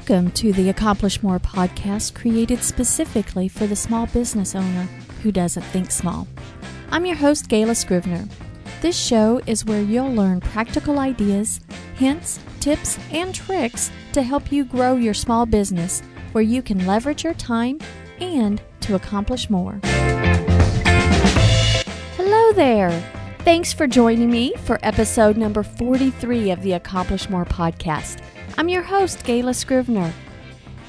Welcome to the Accomplish More podcast, created specifically for the small business owner who doesn't think small. I'm your host, Gayla Scrivener. This show is where you'll learn practical ideas, hints, tips, and tricks to help you grow your small business where you can leverage your time and to accomplish more. Hello there. Thanks for joining me for episode number 43 of the Accomplish More podcast. I'm your host, Gayla Scrivener.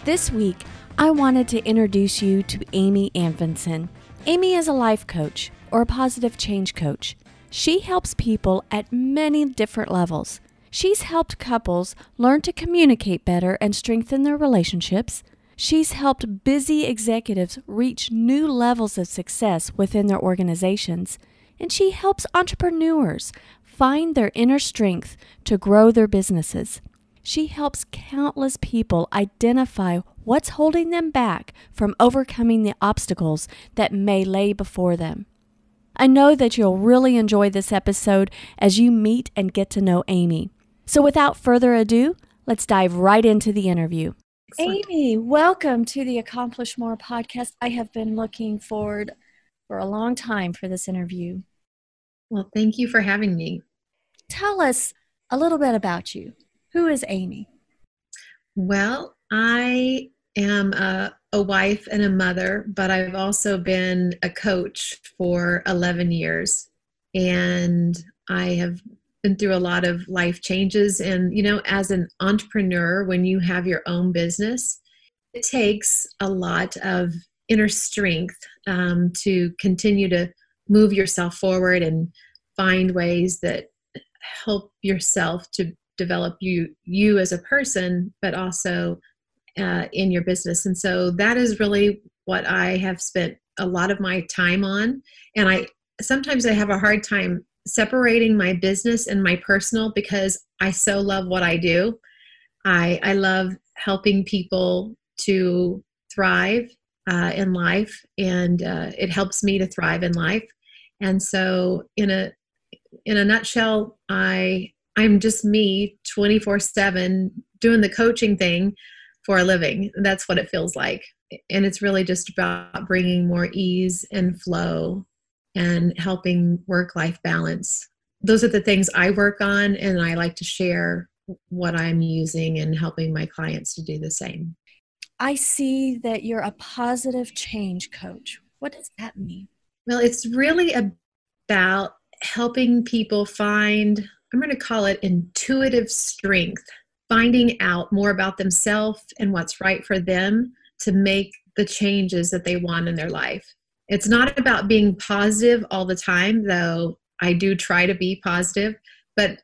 This week, I wanted to introduce you to Amy Anfinson. Amy is a life coach or a positive change coach. She helps people at many different levels. She's helped couples learn to communicate better and strengthen their relationships. She's helped busy executives reach new levels of success within their organizations. And she helps entrepreneurs find their inner strength to grow their businesses. She helps countless people identify what's holding them back from overcoming the obstacles that may lay before them. I know that you'll really enjoy this episode as you meet and get to know Amy. So without further ado, let's dive right into the interview. Excellent. Amy, welcome to the Accomplish More podcast. I have been looking forward for a long time for this interview. Well, thank you for having me. Tell us a little bit about you. Who is Amy? Well, I am a wife and a mother, but I've also been a coach for 11 years. And I have been through a lot of life changes. And, as an entrepreneur, when you have your own business, it takes a lot of inner strength to continue to move yourself forward and find ways that help yourself to develop you as a person, but also in your business. And so that is really what I have spent a lot of my time on. And sometimes I have a hard time separating my business and my personal because I so love what I do. I love helping people to thrive in life, and it helps me to thrive in life. And so in a nutshell, I'm just me 24/7 doing the coaching thing for a living. That's what it feels like. And it's really just about bringing more ease and flow and helping work-life balance. Those are the things I work on, and I like to share what I'm using and helping my clients to do the same. I see that you're a positive change coach. What does that mean? Well, it's really about helping people find, I'm going to call it intuitive strength, finding out more about themselves and what's right for them to make the changes that they want in their life. It's not about being positive all the time, though I do try to be positive, but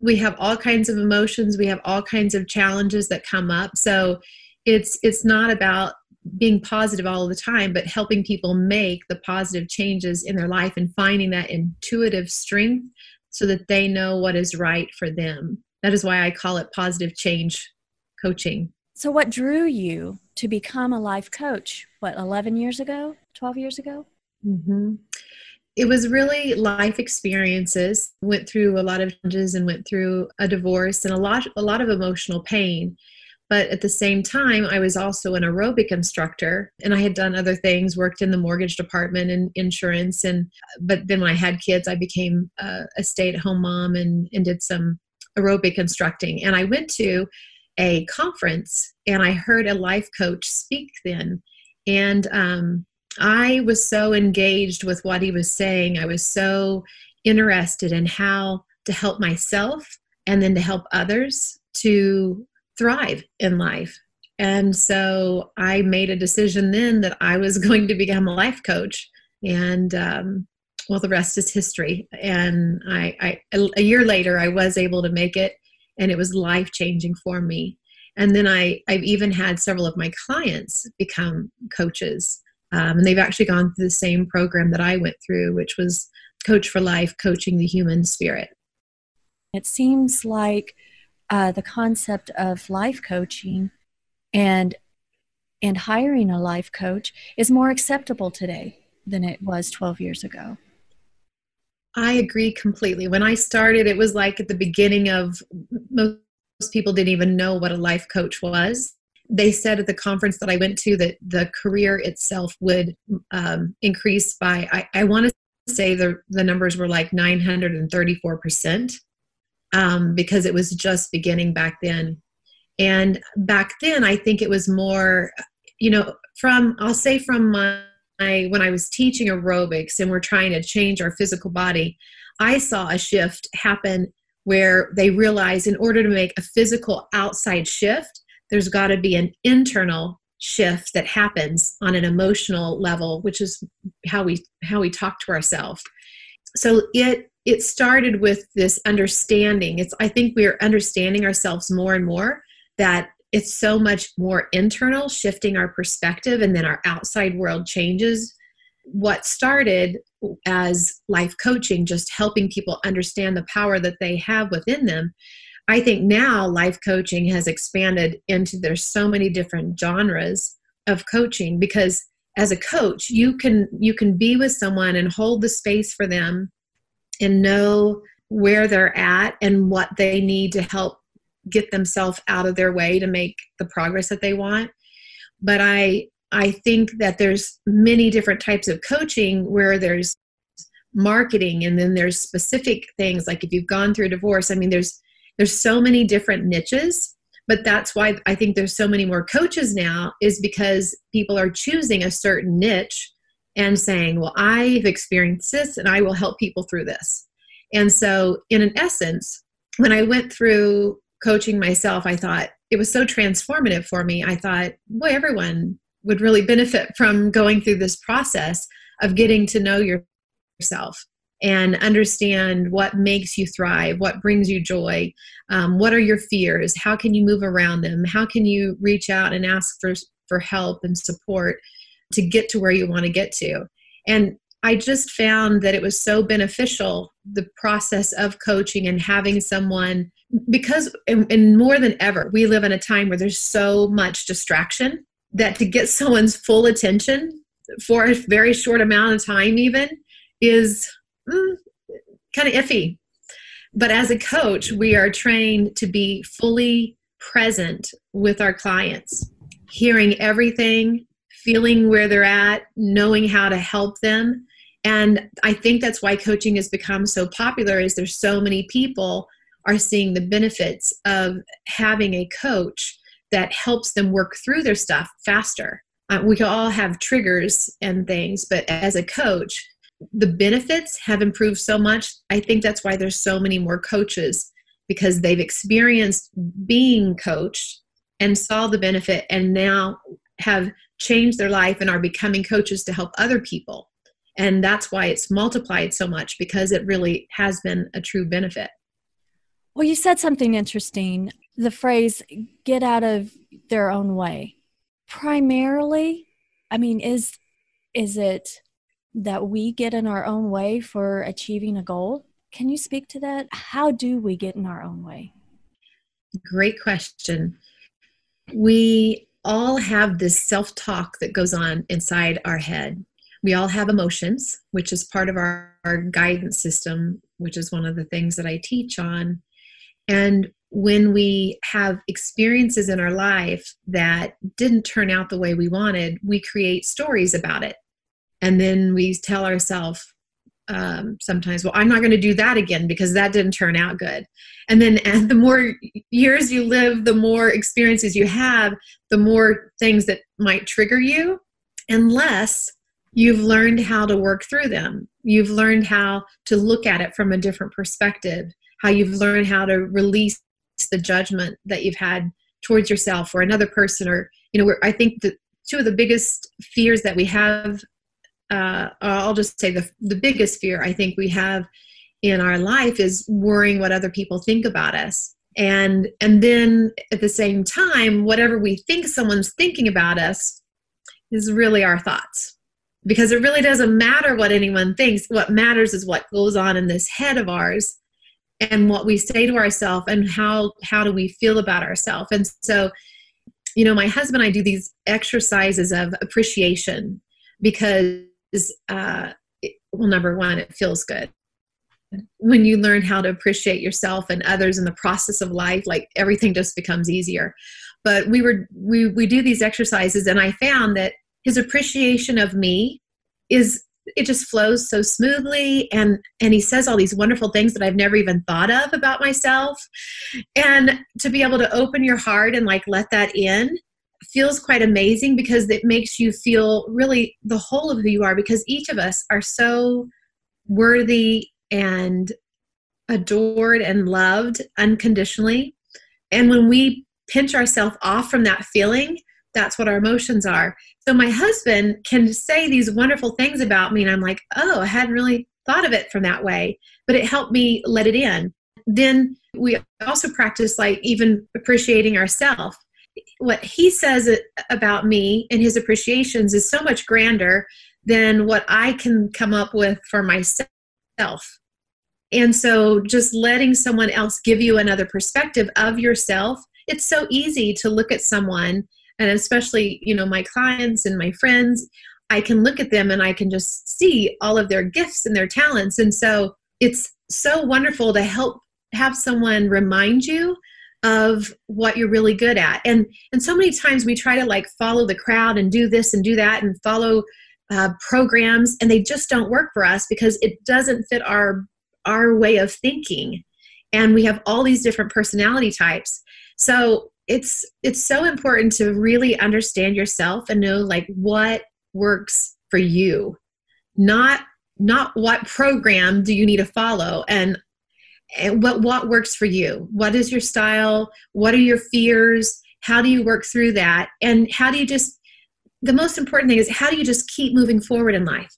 we have all kinds of emotions. We have all kinds of challenges that come up. So it's not about being positive all the time, but helping people make the positive changes in their life and finding that intuitive strength so that they know what is right for them. That is why I call it positive change coaching. So what drew you to become a life coach? 11 years ago, 12 years ago? Mm-hmm. It was really life experiences. Went through a lot of challenges and went through a divorce and a lot of emotional pain. But at the same time, I was also an aerobic instructor, and I had done other things, worked in the mortgage department and insurance. But then when I had kids, I became a stay-at-home mom and did some aerobic instructing. And I went to a conference, and I heard a life coach speak then. And I was so engaged with what he was saying. I was so interested in how to help myself and then to help others to thrive in life. And so I made a decision then that I was going to become a life coach. And the rest is history. And a year later, I was able to make it, and it was life-changing for me. And then I've even had several of my clients become coaches. And they've actually gone through the same program that I went through, which was Coach for Life, Coaching the Human Spirit. It seems like the concept of life coaching and hiring a life coach is more acceptable today than it was 12 years ago. I agree completely. When I started, it was like at the beginning of, most people didn't even know what a life coach was. they said at the conference that I went to that the career itself would increase by, I want to say the numbers were like 934%, because it was just beginning back then. And back then, I think it was more, I'll say from when I was teaching aerobics and we're trying to change our physical body, I saw a shift happen where they realized in order to make a physical outside shift, there's got to be an internal shift that happens on an emotional level, which is how we talk to ourselves. So it started with this understanding. I think we're understanding ourselves more and more, that it's so much more internal, shifting our perspective, and then our outside world changes. What started as life coaching, just helping people understand the power that they have within them, I think now life coaching has expanded into, there's so many different genres of coaching, because as a coach, you can be with someone and hold the space for them and know where they're at and what they need to help get themselves out of their way to make the progress that they want. But I think that there's many different types of coaching where there's marketing, and then there's specific things, like if you've gone through a divorce, I mean, there's so many different niches. But that's why I think there's so many more coaches now, is because people are choosing a certain niche and saying, well, I've experienced this and I will help people through this. And so in an essence, when I went through coaching myself, I thought it was so transformative for me. I thought, boy, everyone would really benefit from going through this process of getting to know yourself and understand what makes you thrive, what brings you joy, what are your fears, how can you move around them, how can you reach out and ask for help and support to get to where you want to get to. And I just found that it was so beneficial, the process of coaching and having someone, because and more than ever, we live in a time where there's so much distraction, that to get someone's full attention for a very short amount of time even is kind of iffy. But as a coach, we are trained to be fully present with our clients, hearing everything, feeling where they're at, knowing how to help them. And I think that's why coaching has become so popular, is there's so many people are seeing the benefits of having a coach that helps them work through their stuff faster. We can all have triggers and things, but as a coach, the benefits have improved so much. I think that's why there's so many more coaches, because they've experienced being coached and saw the benefit, and now have changed their life and are becoming coaches to help other people. And that's why it's multiplied so much, because it really has been a true benefit. Well, you said something interesting, the phrase, get out of their own way. Primarily, I mean, is it that we get in our own way for achieving a goal? Can you speak to that? How do we get in our own way? Great question. We all have this self-talk that goes on inside our head. We all have emotions, which is part of our guidance system, which is one of the things that I teach on. And when we have experiences in our life that didn't turn out the way we wanted, we create stories about it. And then we tell ourselves sometimes, well, I'm not going to do that again because that didn't turn out good. And then as the more years you live, the more experiences you have, the more things that might trigger you, unless you've learned how to work through them. You've learned how to look at it from a different perspective, how you've learned how to release the judgment that you've had towards yourself or another person. Or, I think that two of the biggest fears that we have, I'll just say the biggest fear I think we have in our life is worrying what other people think about us. And then at the same time, whatever we think someone's thinking about us is really our thoughts. Because it really doesn't matter what anyone thinks. What matters is what goes on in this head of ours and what we say to ourselves and how do we feel about ourselves. And so, my husband and I do these exercises of appreciation because, number one, it feels good. When you learn how to appreciate yourself and others in the process of life, like everything just becomes easier. but we do these exercises, and I found that his appreciation of me it just flows so smoothly, and he says all these wonderful things that I've never even thought of about myself. And to be able to open your heart and like let that in feels quite amazing, because it makes you feel really the whole of who you are, because each of us are so worthy and adored and loved unconditionally. And when we pinch ourselves off from that feeling, that's what our emotions are. So my husband can say these wonderful things about me, and I'm like, oh, I hadn't really thought of it from that way, but it helped me let it in. Then we also practice like even appreciating ourselves. What he says about me and his appreciations is so much grander than what I can come up with for myself. And so just letting someone else give you another perspective of yourself, it's so easy to look at someone, and especially, my clients and my friends, I can look at them and I can just see all of their gifts and their talents. And so it's so wonderful to have someone remind you of what you're really good at. And so many times we try to like follow the crowd and do this and do that and follow programs, and they just don't work for us because it doesn't fit our way of thinking. And we have all these different personality types. So it's so important to really understand yourself and know like what works for you, not what program do you need to follow, and what works for you. What is your style? What are your fears? How do you work through that? And how do you the most important thing is, how do you just keep moving forward in life?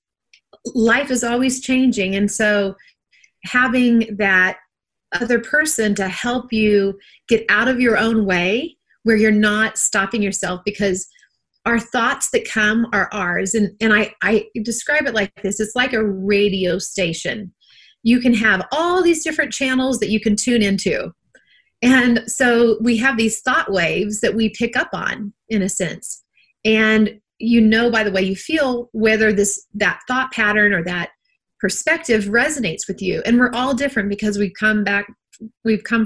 Life is always changing. And so having that other person to help you get out of your own way, where you're not stopping yourself, because our thoughts that come are ours. And I describe it like this. It's like a radio station. You can have all these different channels that you can tune into. And so we have these thought waves that we pick up on, in a sense. And by the way you feel whether that thought pattern or that perspective resonates with you. And we're all different because we've come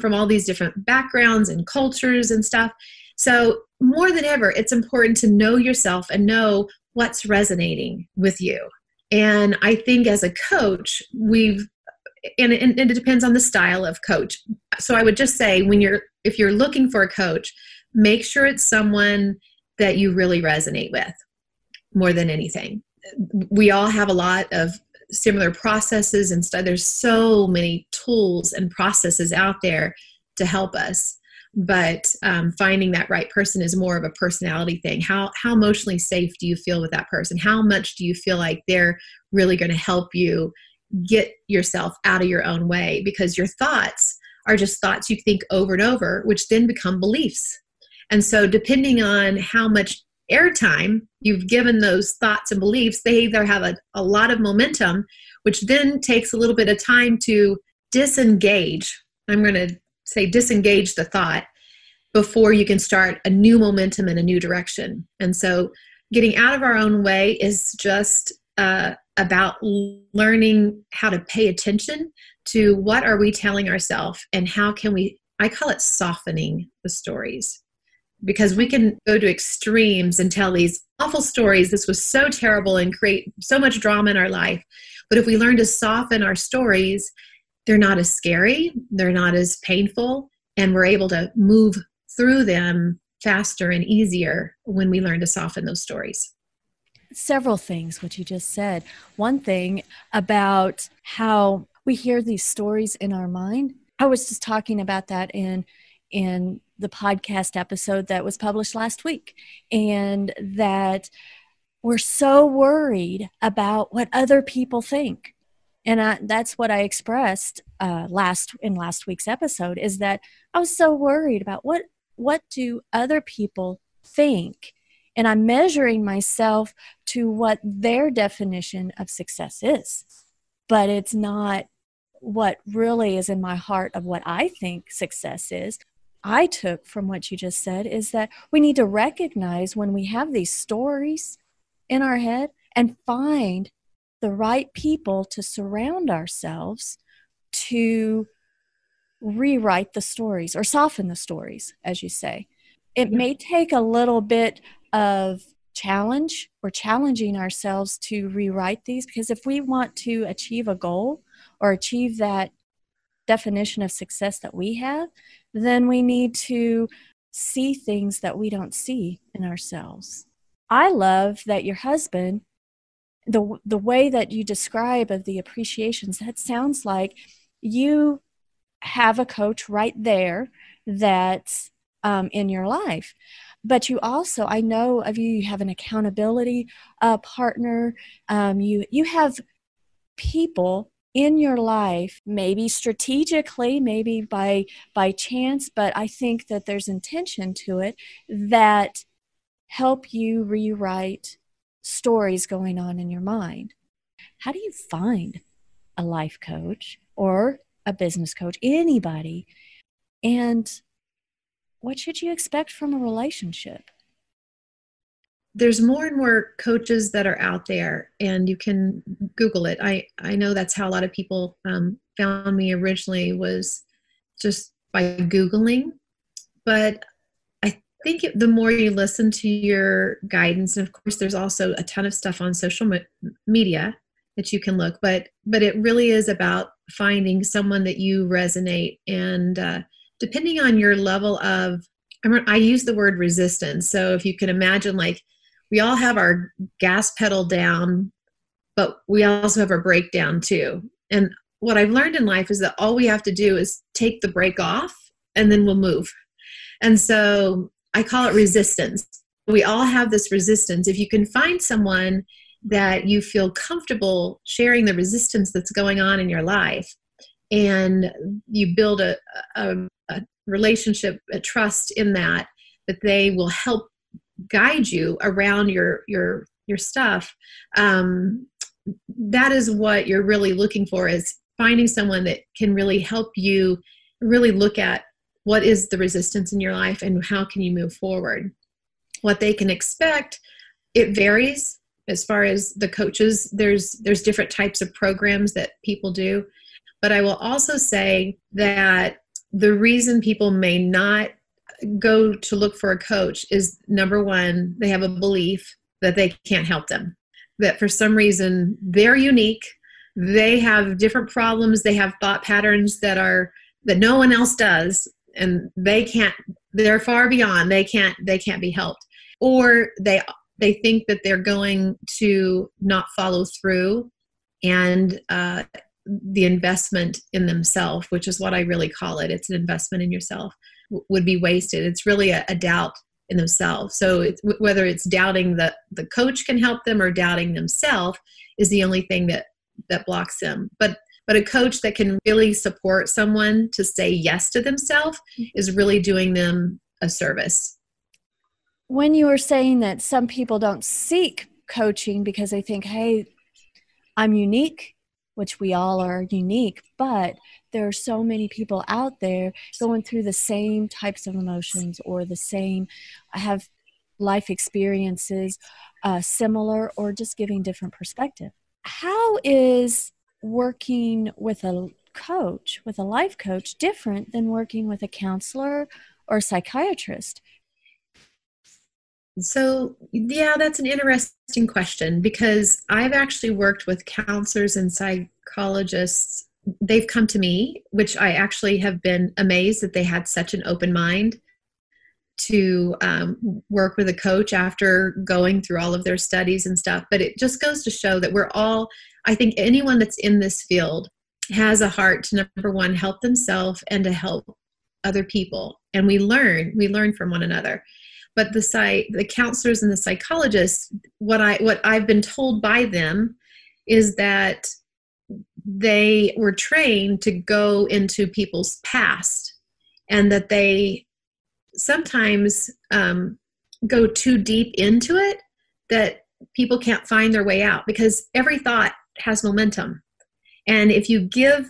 from all these different backgrounds and cultures and stuff. So more than ever, it's important to know yourself and know what's resonating with you. And I think as a coach, and it depends on the style of coach. So I would just say, if you're looking for a coach, make sure it's someone that you really resonate with more than anything. We all have a lot of similar processes and stuff. There's so many tools and processes out there to help us. But finding that right person is more of a personality thing. How emotionally safe do you feel with that person? How much do you feel like they're really going to help you get yourself out of your own way? Because your thoughts are just thoughts you think over and over, which then become beliefs. And so depending on how much airtime you've given those thoughts and beliefs, they either have a lot of momentum, which then takes a little bit of time to disengage. I'm going to say disengage the thought before you can start a new momentum in a new direction. And so getting out of our own way is just about learning how to pay attention to what are we telling ourselves, and how can I call it softening the stories. Because we can go to extremes and tell these awful stories. This was so terrible, and create so much drama in our life. But if we learn to soften our stories, they're not as scary, they're not as painful, and we're able to move through them faster and easier when we learn to soften those stories. Several things, what you just said. One thing about how we hear these stories in our mind. I was just talking about that in the podcast episode that was published last week, and that we're so worried about what other people think. And that's what I expressed in last week's episode, is that I was so worried about what do other people think, and I'm measuring myself to what their definition of success is, but it's not what really is in my heart of what I think success is. I took from what you just said is that we need to recognize when we have these stories in our head and find the right people to surround ourselves to rewrite the stories or soften the stories, as you say. it may take a little bit of challenge or challenging ourselves to rewrite these, because if we want to achieve a goal or achieve that definition of success that we have, then we need to see things that we don't see in ourselves. I love that your husband, the way that you describe of the appreciations, that sounds like you have a coach right there that's in your life. But you also, I know of you, you have an accountability partner. You have people in your life, maybe strategically, maybe by chance, but I think that there's intention to it, that help you rewrite stories going on in your mind. How do you find a life coach or a business coach, anybody? And what should you expect from a relationship? There's more and more coaches that are out there, and you can Google it. I know that's how a lot of people found me originally, was just by Googling. But I think the more you listen to your guidance, and of course there's also a ton of stuff on social media that you can look, but it really is about finding someone that you resonate. And depending on your level of, I use the word resistance. So if you can imagine, like, we all have our gas pedal down, but we also have our brake down too. And what I've learned in life is that all we have to do is take the brake off and then we'll move. And so I call it resistance. We all have this resistance. If you can find someone that you feel comfortable sharing the resistance that's going on in your life, and you build a relationship, a trust in that they will help guide you around your stuff, that is what you're really looking for, is finding someone that can really help you really look at what is the resistance in your life and how can you move forward. What they can expect, it varies. As far as the coaches, there's different types of programs that people do. But I will also say that the reason people may not go to look for a coach is, number one, they have a belief that they can't help them, that for some reason they're unique, they have different problems, they have thought patterns that no one else does, and they're far beyond, they can't be helped. Or they think that they're going to not follow through, and the investment in themselves, which is what I really call it, it's an investment in yourself, would be wasted. It's really a doubt in themselves. So whether it's doubting that the coach can help them or doubting themselves is the only thing that blocks them. But a coach that can really support someone to say yes to themselves is really doing them a service. When you were saying that some people don't seek coaching because they think, hey, I'm unique, which we all are unique, but there are so many people out there going through the same types of emotions, or have life experiences similar, or just giving different perspective. How is working with a coach, with a life coach, different than working with a counselor or a psychiatrist? So, yeah, that's an interesting question, because I've actually worked with counselors and psychologists. They've come to me, which I actually have been amazed that they had such an open mind to work with a coach after going through all of their studies and stuff. But it just goes to show that I think anyone that's in this field has a heart to, number one, help themselves and to help other people. And we learn from one another. But the counselors and the psychologists, what I've been told by them is that they were trained to go into people's past, and that they sometimes go too deep into it, that people can't find their way out, because every thought has momentum. And if you give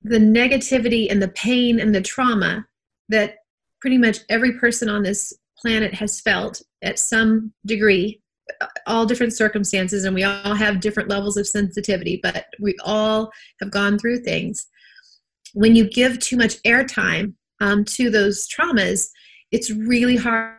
the negativity and the pain and the trauma that pretty much every person on this planet has felt at some degree, all different circumstances, and we all have different levels of sensitivity, but we all have gone through things. When you give too much airtime to those traumas, it's really hard,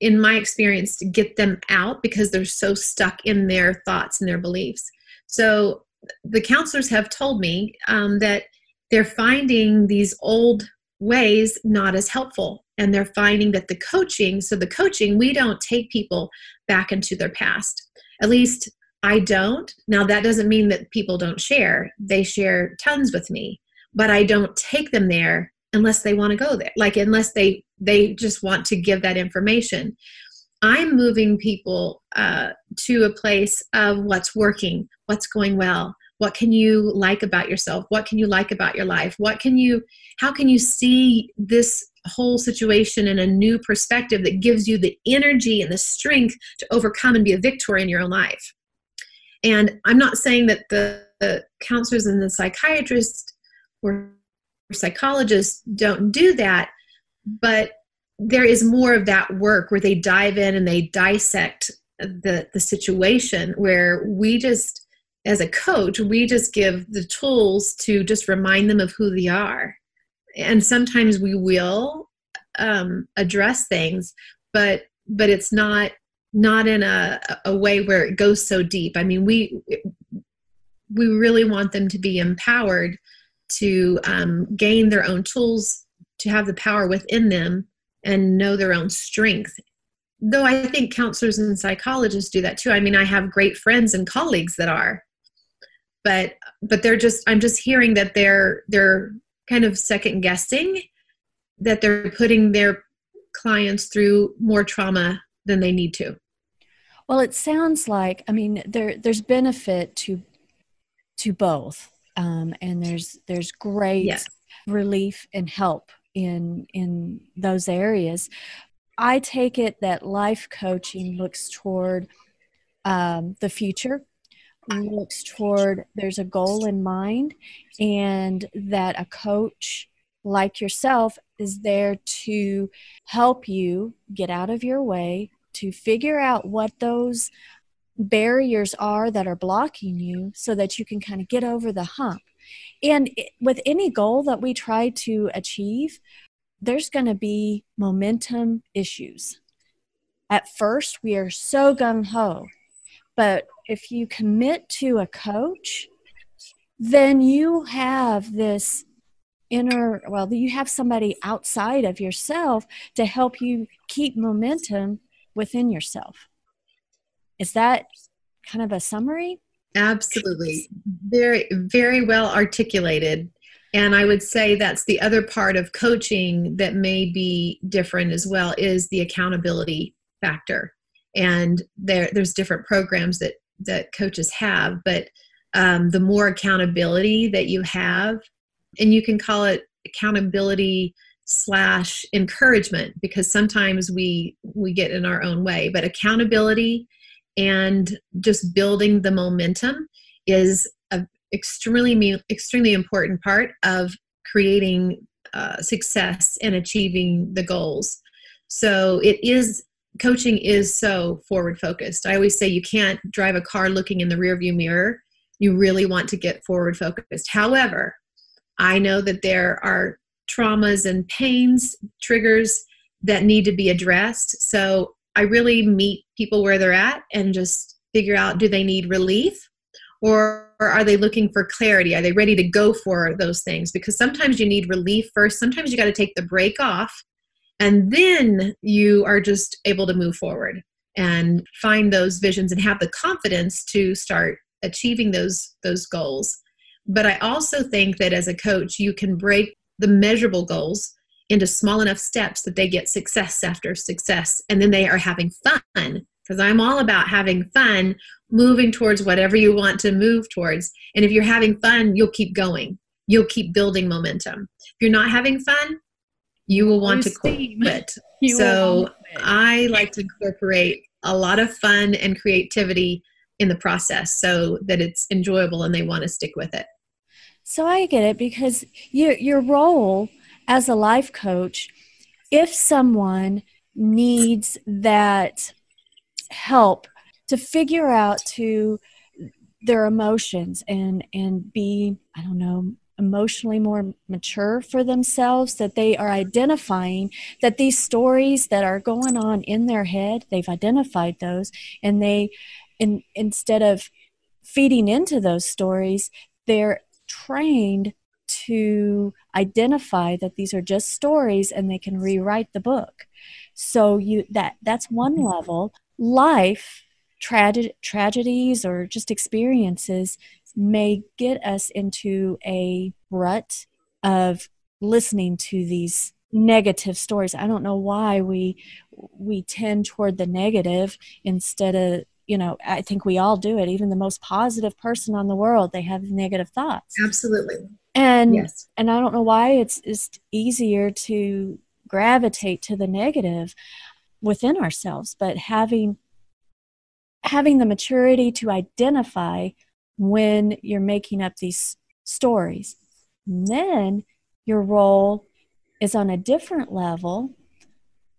in my experience, to get them out because they're so stuck in their thoughts and their beliefs. So the counselors have told me that they're finding these old ways not as helpful. And they're finding that the coaching, we don't take people back into their past. At least I don't. Now, that doesn't mean that people don't share. They share tons with me, but I don't take them there unless they want to go there, like unless they just want to give that information. I'm moving people to a place of what's working, what's going well, what can you like about yourself, what can you like about your life, how can you see this whole situation in a new perspective that gives you the energy and the strength to overcome and be a victor in your own life. And I'm not saying that the counselors and the psychiatrists or psychologists don't do that, but there is more of that work where they dive in and they dissect the situation, where we just, as a coach, we just give the tools to just remind them of who they are. And sometimes we will address things, but it's not in a way where it goes so deep. I mean, we really want them to be empowered to gain their own tools, to have the power within them and know their own strength. Though I think counselors and psychologists do that too. I mean, I have great friends and colleagues that are, but I'm just hearing that they're kind of second guessing, that they're putting their clients through more trauma than they need to. Well, it sounds like, I mean, there's benefit to both, and there's great Yes. relief and help in those areas. I take it that life coaching looks toward the future, looks toward there's a goal in mind, and that a coach like yourself is there to help you get out of your way, to figure out what those barriers are that are blocking you so that you can kind of get over the hump. And with any goal that we try to achieve, there's going to be momentum issues. At first, we are so gung-ho, but if you commit to a coach, then you have this you have somebody outside of yourself to help you keep momentum within yourself. Is that kind of a summary? Absolutely. Very, very well articulated. And I would say that's the other part of coaching that may be different as well, is the accountability factor. And there's different programs that coaches have, but the more accountability that you have, and you can call it accountability / encouragement, because sometimes we get in our own way, but accountability and just building the momentum is an extremely important part of creating success and achieving the goals. So coaching is so forward focused. I always say you can't drive a car looking in the rearview mirror. You really want to get forward focused. However, I know that there are traumas and pains, triggers that need to be addressed. So I really meet people where they're at and just figure out, do they need relief, or are they looking for clarity? Are they ready to go for those things? Because sometimes you need relief first. Sometimes you got to take the break off, and then you are just able to move forward and find those visions and have the confidence to start achieving those goals. But I also think that as a coach, you can break the measurable goals into small enough steps that they get success after success, and then they are having fun, because I'm all about having fun, moving towards whatever you want to move towards. And if you're having fun, you'll keep going. You'll keep building momentum. If you're not having fun, you will want to quit. So I like to incorporate a lot of fun and creativity in the process so that it's enjoyable and they want to stick with it. So I get it, because your role as a life coach, if someone needs that help to figure out to their emotions and be, I don't know, emotionally more mature for themselves, that they are identifying that these stories that are going on in their head, they've identified those, and instead of feeding into those stories, they're trained to identify that these are just stories and they can rewrite the book. So that's one level. Life tragedies or just experiences may get us into a rut of listening to these negative stories. I don't know why we tend toward the negative instead of, I think we all do it. Even the most positive person on the world, they have negative thoughts. Absolutely. And yes. And I don't know why it's easier to gravitate to the negative within ourselves, but having the maturity to identify when you're making up these stories. And then your role is on a different level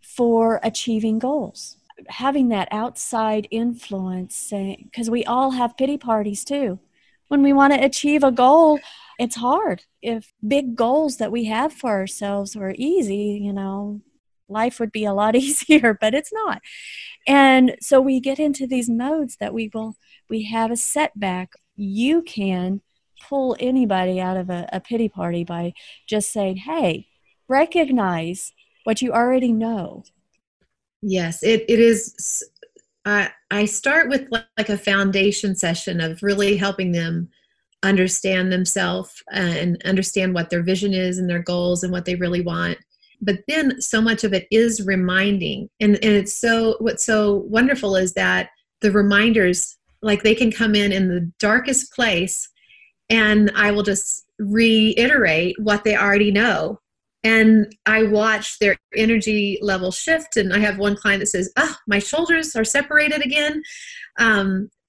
for achieving goals. Having that outside influence, because we all have pity parties too. When we want to achieve a goal, it's hard. If big goals that we have for ourselves were easy, life would be a lot easier, but it's not. And so we get into these modes that we have a setback. You can pull anybody out of a pity party by just saying, hey, recognize what you already know. Yes, it is. I start with like a foundation session of really helping them understand themselves and understand what their vision is and their goals and what they really want. But then so much of it is reminding. And it's what's so wonderful is that the reminders, like they can come in the darkest place, and I will just reiterate what they already know. And I watch their energy level shift. And I have one client that says, oh, my shoulders are separated again.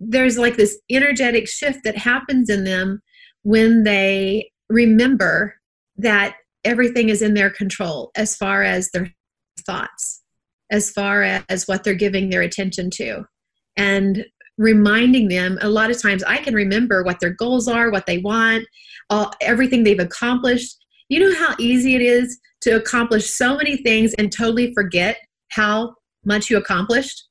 There's like this energetic shift that happens in them when they remember that everything is in their control as far as their thoughts, as far as what they're giving their attention to. And reminding them, a lot of times I can remember what their goals are, what they want, everything they've accomplished. You know how easy it is to accomplish so many things and totally forget how much you accomplished?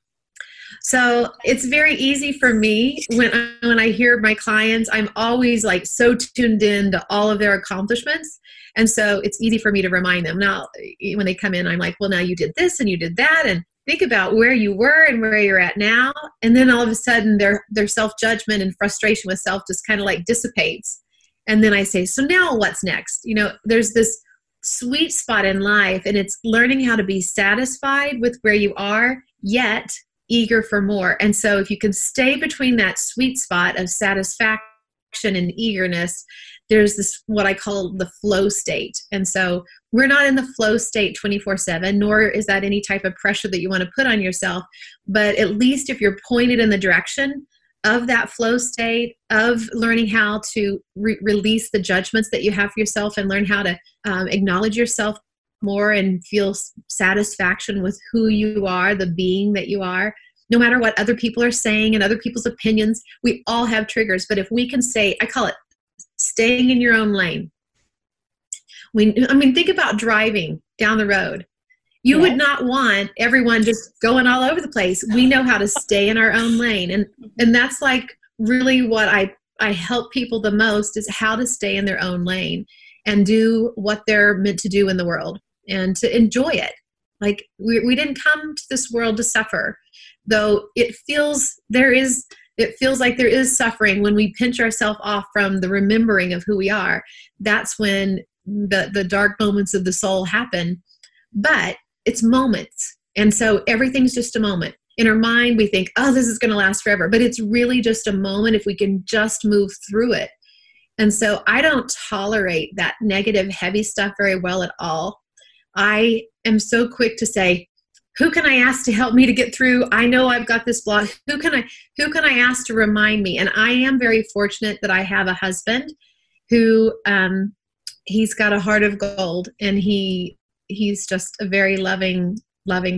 So it's very easy for me when I hear my clients, I'm always like so tuned in to all of their accomplishments. And so it's easy for me to remind them. Now, when they come in, I'm like, well, now you did this and you did that. And think about where you were and where you're at now. And then all of a sudden their self-judgment and frustration with self just kind of like dissipates. And then I say, so now what's next? There's this sweet spot in life, and it's learning how to be satisfied with where you are, yet eager for more. And so if you can stay between that sweet spot of satisfaction and eagerness, there's this, what I call the flow state. And so we're not in the flow state 24/7, nor is that any type of pressure that you want to put on yourself. But at least if you're pointed in the direction of that flow state, of learning how to release the judgments that you have for yourself and learn how to acknowledge yourself more and feel satisfaction with who you are, the being that you are, no matter what other people are saying and other people's opinions. We all have triggers, but if we can say, I call it staying in your own lane. Think about driving down the road. You would not want everyone just going all over the place. We know how to stay in our own lane. And that's like really what I help people the most, is how to stay in their own lane and do what they're meant to do in the world and to enjoy it. Like we didn't come to this world to suffer, though it feels like there is suffering when we pinch ourselves off from the remembering of who we are. That's when the dark moments of the soul happen. But it's moments. And so everything's just a moment. In our mind, we think, oh, this is going to last forever. But it's really just a moment if we can just move through it. And so I don't tolerate that negative, heavy stuff very well at all. I am so quick to say, who can I ask to help me to get through? I know I've got this block. Who can I ask to remind me? And I am very fortunate that I have a husband who, he's got a heart of gold, and he's just a very loving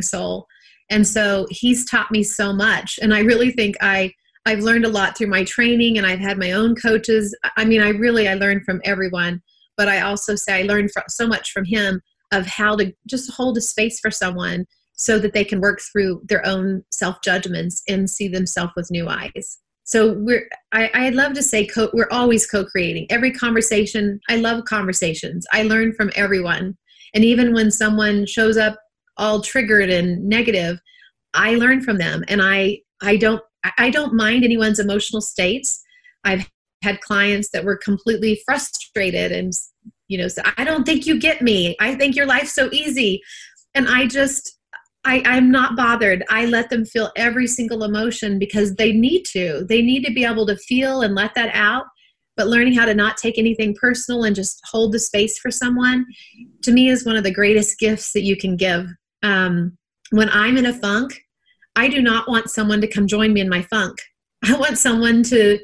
soul. And so he's taught me so much. And I really think I I've learned a lot through my training, and I've had my own coaches. I mean, I learned from everyone, but I also say I learned so much from him of how to just hold a space for someone so that they can work through their own self-judgments and see themselves with new eyes. So I'd love to say we're always co-creating. Every conversation, I love conversations. I learn from everyone. And even when someone shows up all triggered and negative, I learn from them. And I don't mind anyone's emotional states. I've had clients that were completely frustrated and, said, I don't think you get me. I think your life's so easy. And I'm not bothered. I let them feel every single emotion because they need to. They need to be able to feel and let that out. But learning how to not take anything personal and just hold the space for someone, to me, is one of the greatest gifts that you can give. When I'm in a funk, I do not want someone to come join me in my funk. I want someone to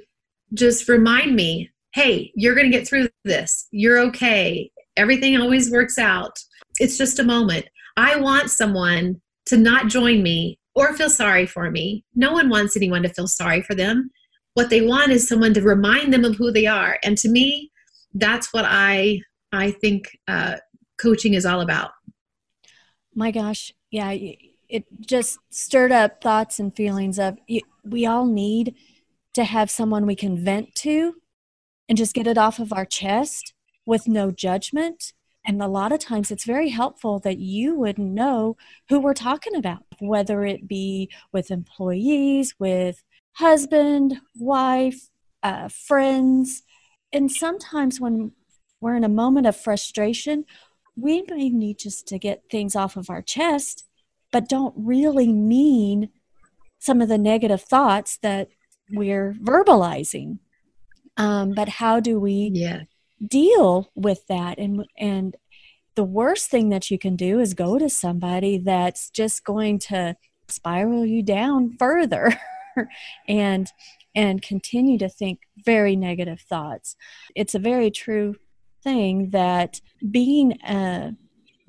just remind me, hey, you're going to get through this. You're okay. Everything always works out. It's just a moment. I want someone to not join me or feel sorry for me. No one wants anyone to feel sorry for them. What they want is someone to remind them of who they are. And to me, that's what I think coaching is all about. My gosh. Yeah. It just stirred up thoughts and feelings of we all need to have someone we can vent to and just get it off of our chest with no judgment. And a lot of times it's very helpful that you would know who we're talking about, whether it be with employees, with husband, wife, friends. And sometimes when we're in a moment of frustration, we may need just to get things off of our chest, but don't really mean some of the negative thoughts that we're verbalizing. But how do we deal with that? And the worst thing that you can do is go to somebody that's just going to spiral you down further and continue to think very negative thoughts. It's a very true thing that being a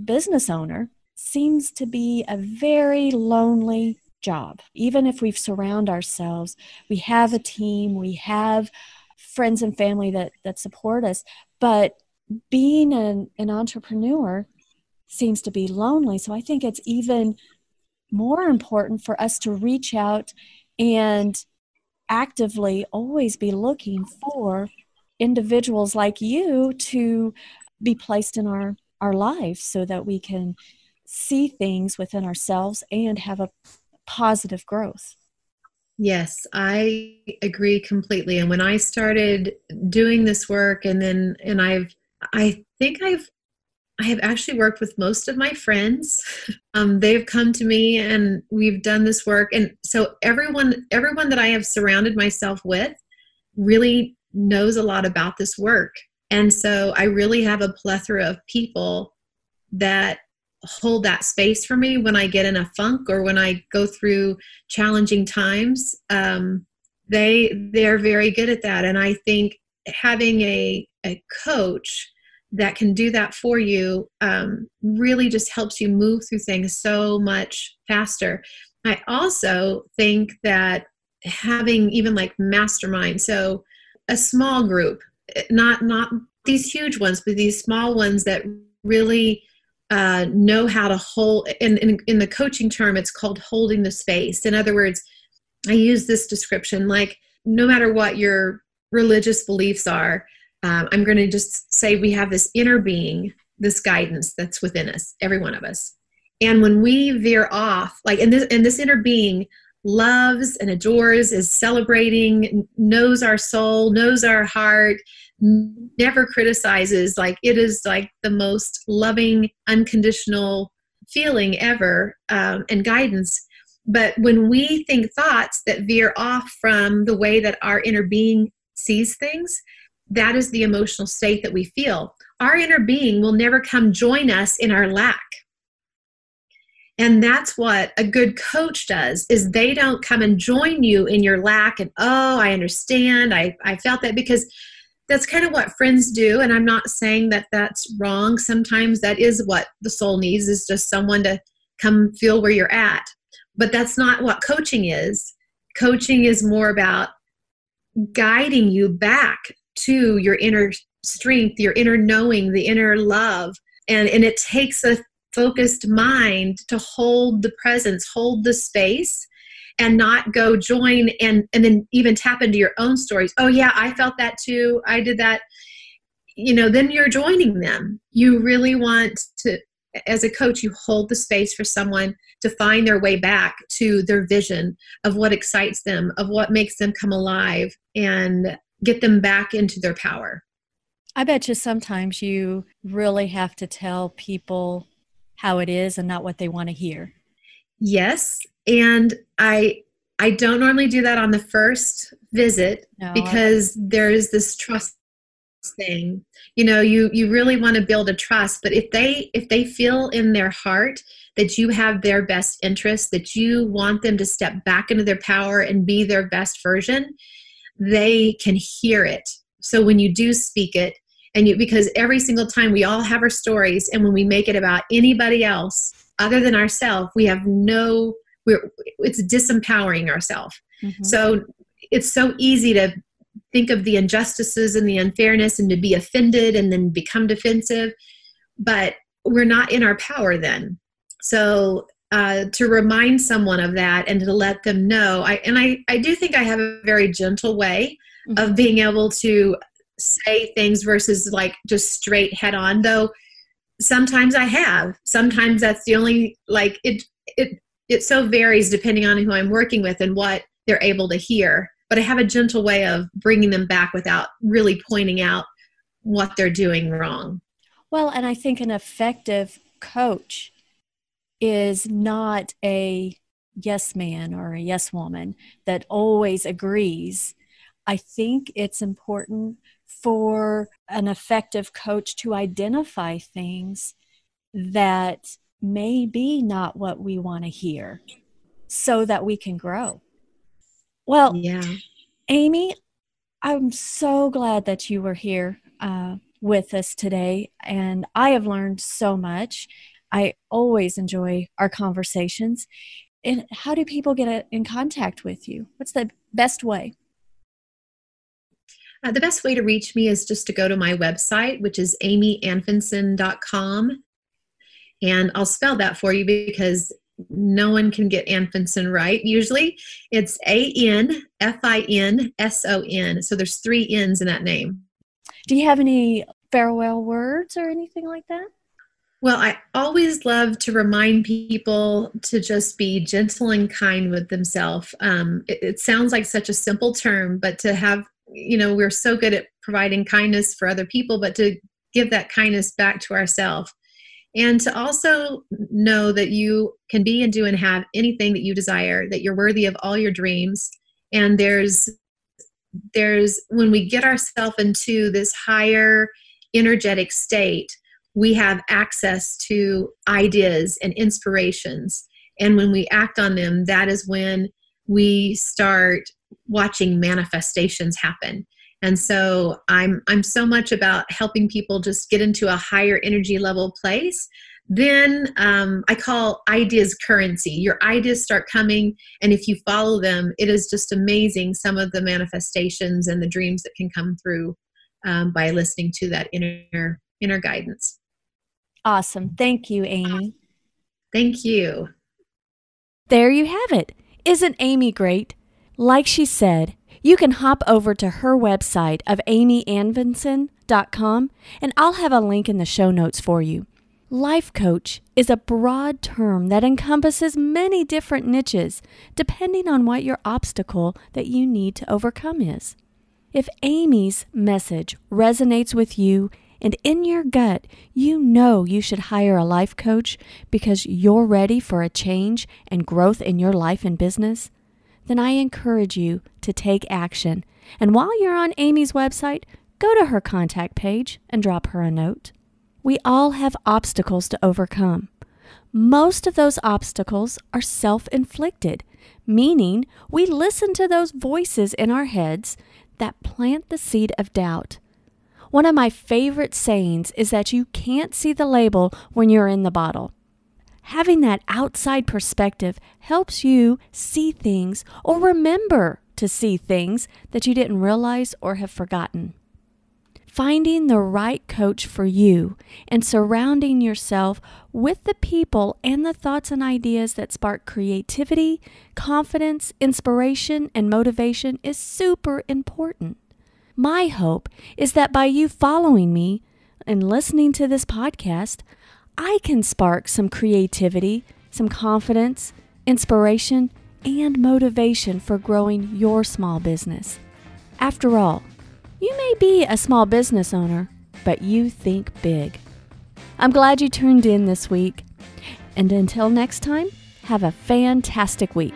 business owner seems to be a very lonely job. Even if we surround ourselves, we have a team, we have friends and family that support us, but being an entrepreneur seems to be lonely. So I think it's even more important for us to reach out and actively always be looking for individuals like you to be placed in our lives so that we can see things within ourselves and have a positive growth. Yes, I agree completely. And when I started doing this work, I have actually worked with most of my friends. They've come to me and we've done this work. And so everyone that I have surrounded myself with really knows a lot about this work. And so I really have a plethora of people that hold that space for me when I get in a funk or when I go through challenging times. They're very good at that. And I think having a coach that can do that for you really just helps you move through things so much faster. I also think that having even like mastermind, so a small group, not these huge ones, but these small ones that really know how to hold, in the coaching term, it's called holding the space. In other words, I use this description, like no matter what your religious beliefs are, I'm going to just say we have this inner being, this guidance that's within us, every one of us. And when we veer off, like, and this inner being loves and adores, is celebrating, knows our soul, knows our heart, never criticizes, like it is like the most loving, unconditional feeling ever, and guidance. But when we think thoughts that veer off from the way that our inner being sees things, that is the emotional state that we feel. Our inner being will never come join us in our lack. And that's what a good coach does, is they don't come and join you in your lack and, oh, I understand, I felt that, because that's kind of what friends do. And I'm not saying that that's wrong. Sometimes that is what the soul needs, is just someone to come feel where you're at. But that's not what coaching is. Coaching is more about guiding you back to your inner strength, your inner knowing, the inner love. And it takes a focused mind to hold the presence, hold the space, and not go join and then even tap into your own stories. Oh yeah, I felt that too. I did that. Then you're joining them. You really want to, as a coach, you hold the space for someone to find their way back to their vision of what excites them, of what makes them come alive, and get them back into their power. I bet you sometimes you really have to tell people how it is and not what they want to hear. Yes. And I don't normally do that on the first visit because there is this trust thing. You really want to build a trust, but if they feel in their heart that you have their best interest, that you want them to step back into their power and be their best version, they can hear it. So when you do speak it, because every single time we all have our stories, and when we make it about anybody else other than ourselves, it's disempowering ourselves. Mm-hmm. So it's so easy to think of the injustices and the unfairness and to be offended and then become defensive, but we're not in our power then. So to remind someone of that and to let them know, I do think I have a very gentle way mm-hmm. of being able to say things versus like just straight head on, though sometimes sometimes that's the only, like it so varies depending on who I'm working with and what they're able to hear. But I have a gentle way of bringing them back without really pointing out what they're doing wrong. Well, and I think an effective coach is not a yes man or a yes woman that always agrees. I think it's important for an effective coach to identify things that may be not what we want to hear so that we can grow. Well, yeah. Amy, I'm so glad that you were here with us today, and I have learned so much. I always enjoy our conversations. And how do people get in contact with you? What's the best way? The best way to reach me is just to go to my website, which is amyanfinson.com. And I'll spell that for you because no one can get Anfinson right. Usually it's ANFINSON. So there's 3 N's in that name. Do you have any farewell words or anything like that? Well, I always love to remind people to just be gentle and kind with themselves. It sounds like such a simple term, but to have, we're so good at providing kindness for other people, but to give that kindness back to ourselves. And to also know that you can be and do and have anything that you desire, that you're worthy of all your dreams. And there's when we get ourselves into this higher energetic state, we have access to ideas and inspirations. And when we act on them, that is when we start watching manifestations happen. And so I'm so much about helping people just get into a higher energy level place. Then I call ideas currency. Your ideas start coming, and if you follow them, it is just amazing some of the manifestations and the dreams that can come through by listening to that inner guidance. Awesome. Thank you, Amy. Thank you. There you have it. Isn't Amy great? Like she said, you can hop over to her website of amyanfinson.com, and I'll have a link in the show notes for you. Life coach is a broad term that encompasses many different niches, depending on what your obstacle that you need to overcome is. If Amy's message resonates with you, and in your gut, you know you should hire a life coach because you're ready for a change and growth in your life and business, then I encourage you to take action. And while you're on Amy's website, go to her contact page and drop her a note. We all have obstacles to overcome. Most of those obstacles are self-inflicted, meaning we listen to those voices in our heads that plant the seed of doubt. One of my favorite sayings is that you can't see the label when you're in the bottle. Having that outside perspective helps you see things or remember to see things that you didn't realize or have forgotten. Finding the right coach for you and surrounding yourself with the people and the thoughts and ideas that spark creativity, confidence, inspiration, and motivation is super important. My hope is that by you following me and listening to this podcast, I can spark some creativity, some confidence, inspiration, and motivation for growing your small business. After all, you may be a small business owner, but you think big. I'm glad you tuned in this week. And until next time, have a fantastic week.